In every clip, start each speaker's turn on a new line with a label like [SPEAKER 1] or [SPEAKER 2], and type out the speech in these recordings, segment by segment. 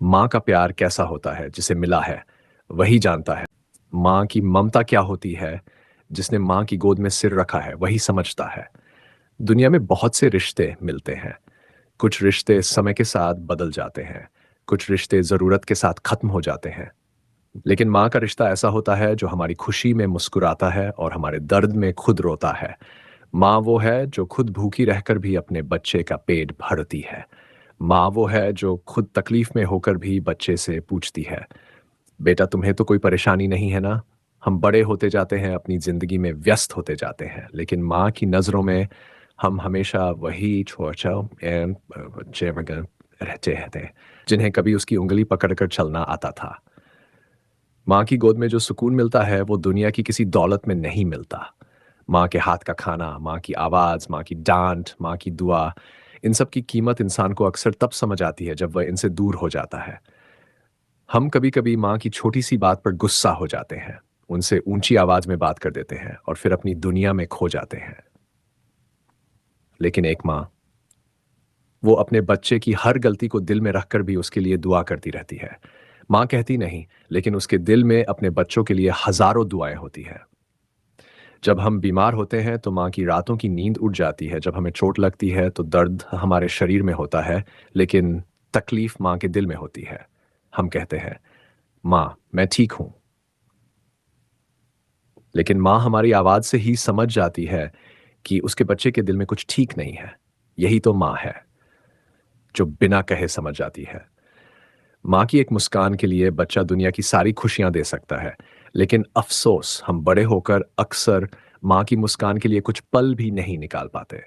[SPEAKER 1] माँ का प्यार कैसा होता है जिसे मिला है, वही जानता है। माँ की ममता क्या होती है, जिसने माँ की गोद में सिर रखा है, वही समझता है। दुनिया में बहुत से रिश्ते मिलते हैं। कुछ रिश्ते समय के साथ बदल जाते हैं, कुछ रिश्ते ज़रूरत के साथ ख़त्म हो जाते हैं। लेकिन माँ का रिश्ता ऐसा होता है जो हमारी खुशी में मुस्कुराता है और हमारे दर्द में खुद रोता है। माँ वो है जो खुद भूखी रहकर भी अपने बच्चे का पेट भरती है। माँ वो है जो खुद तकलीफ में होकर भी बच्चे से पूछती है, बेटा तुम्हें तो कोई परेशानी नहीं है ना? हम बड़े होते जाते हैं, अपनी ज़िंदगी में व्यस्त होते जाते हैं, लेकिन माँ की नज़रों में हम हमेशा वही छोटे बच्चे मगर रहते हैं, जिन्हें कभी उसकी उँगली पकड़कर चलना आता था। माँ की गोद में जो सुकून मिलता है, वो दुनिया की किसी दौलत में नहीं मिलता। माँ के हाथ का खाना, माँ की आवाज़, माँ की डाँट, माँ की दुआ, इन सब की कीमत इंसान को अक्सर तब समझ आती है जब वह इनसे दूर हो जाता है। हम कभी-कभी माँ की छोटी-सी बात पर गुस्सा हो जाते हैं, उनसे ऊँची आवाज़ में बात कर देते हैं और फिर अपनी दुनिया में खो जाते हैं। लेकिन एक माँ, वो अपने बच्चे की हर गलती को दिल में रखकर भी उसके लिए दुआ करती रहती है। माँ कहती नहीं, लेकिन उसके दिल में अपने बच्चों के लिए हज़ारों दुआएँ होती हैं। जब हम बीमार होते हैं तो माँ की रातों की नींद उड़ जाती है, जब हमें चोट लगती है तो दर्द हमारे शरीर में होता है, लेकिन तकलीफ़ माँ के दिल में होती है। हम कहते हैं, "माँ, मैं ठीक हूँ।" लेकिन माँ हमारी आवाज़ से ही समझ जाती है कि उसके बच्चे के दिल में कुछ ठीक नहीं है। यही तो माँ है, जो बिना कहे समझ जाती है। माँ की एक मुस्कान के लिए बच्चा दुनिया की सारी खुशियाँ दे सकता है, लेकिन अफ़सोस हम बड़े होकर अक्सर माँ की मुस्कान के लिए कुछ पल भी नहीं निकाल पाते।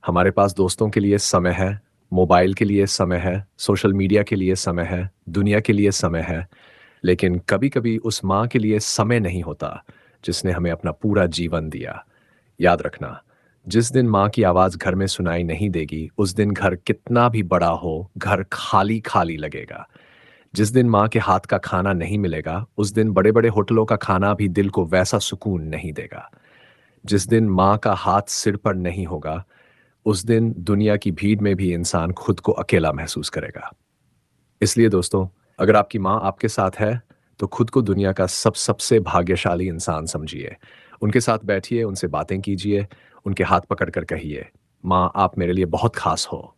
[SPEAKER 1] हमारे पास दोस्तों के लिए समय है, मोबाइल के लिए समय है, सोशल मीडिया के लिए समय है, दुनिया के लिए समय है, लेकिन कभी-कभी उस माँ के लिए समय नहीं होता, जिसने हमें अपना पूरा जीवन दिया। याद रखना, जिस दिन माँ की आवाज़ घर में सुनाई नहीं देगी, उस दिन घर कितना भी बड़ा हो, घर खाली-खाली लगेगा। जिस दिन माँ के हाथ का खाना नहीं मिलेगा, उस दिन बड़े-बड़े होटलों का खाना भी दिल को वैसा सुकून नहीं देगा। जिस दिन माँ का हाथ सिर पर नहीं होगा, उस दिन दुनिया की भीड़ में भी इंसान खुद को अकेला महसूस करेगा। इसलिए दोस्तों, अगर आपकी माँ आपके साथ है, तो खुद को दुनिया का सबसे भाग्यशाली इंसान समझिए। उनके साथ बैठिए, उनसे बातें कीजिए, उनके हाथ पकड़कर कहिए, "माँ, आप मेरे लिए बहुत ख़ास हो।"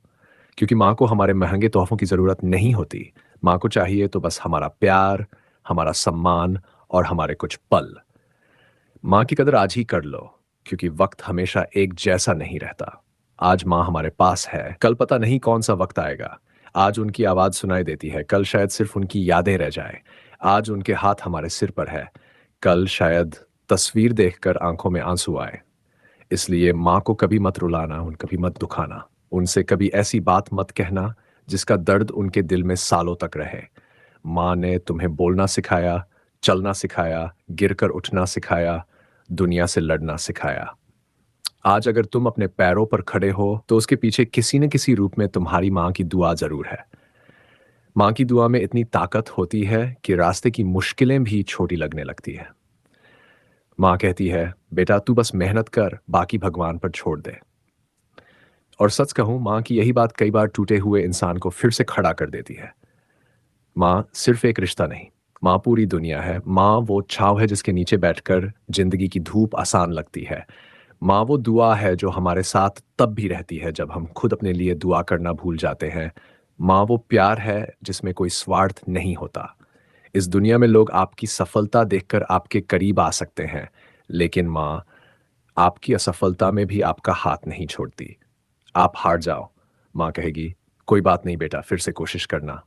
[SPEAKER 1] क्योंकि माँ को हमारे महँगे तोहफ़ों की ज़रूरत नहीं होती। माँ को चाहिए तो बस हमारा प्यार, हमारा सम्मान और हमारे कुछ पल। माँ की कदर आज ही कर लो, क्योंकि वक्त हमेशा एक जैसा नहीं रहता। आज माँ हमारे पास है, कल पता नहीं कौन सा वक्त आएगा। आज उनकी आवाज़ सुनाई देती है, कल शायद सिर्फ उनकी यादें रह जाएं। आज उनके हाथ हमारे सिर पर है, कल शायद तस्वीर देखकर आंखों में आंसू आए। इसलिए माँ को कभी मत रुलाना, उन कभी मत दुखाना। उनसे कभी ऐसी बात मत कहना जिसका दर्द उनके दिल में सालों तक रहे। माँ ने तुम्हें बोलना सिखाया, चलना सिखाया, गिरकर उठना सिखाया, दुनिया से लड़ना सिखाया। आज अगर तुम अपने पैरों पर खड़े हो, तो उसके पीछे किसी न किसी रूप में तुम्हारी माँ की दुआ ज़रूर है। माँ की दुआ में इतनी ताकत होती है कि रास्ते की मुश्किलें भी छोटी लगने लगती हैं। माँ कहती है, "बेटा तू बस मेहनत कर, बाकी भगवान पर छोड़ दे।" और सच कहूँ, माँ की यही बात कई बार टूटे हुए इंसान को फिर से खड़ा कर देती है। माँ सिर्फ एक रिश्ता नहीं, माँ पूरी दुनिया है। माँ वो छाँव है जिसके नीचे बैठकर ज़िंदगी की धूप आसान लगती है। माँ वो दुआ है जो हमारे साथ तब भी रहती है जब हम खुद अपने लिए दुआ करना भूल जाते हैं। माँ वो प्यार है जिसमें कोई स्वार्थ नहीं होता। इस दुनिया में लोग आपकी सफलता देखकर आपके करीब आ सकते हैं, लेकिन माँ आपकी असफलता में भी आपका हाथ नहीं छोड़ती। आप हार जाओ, माँ कहेगी, "कोई बात नहीं बेटा, फिर से कोशिश करना।"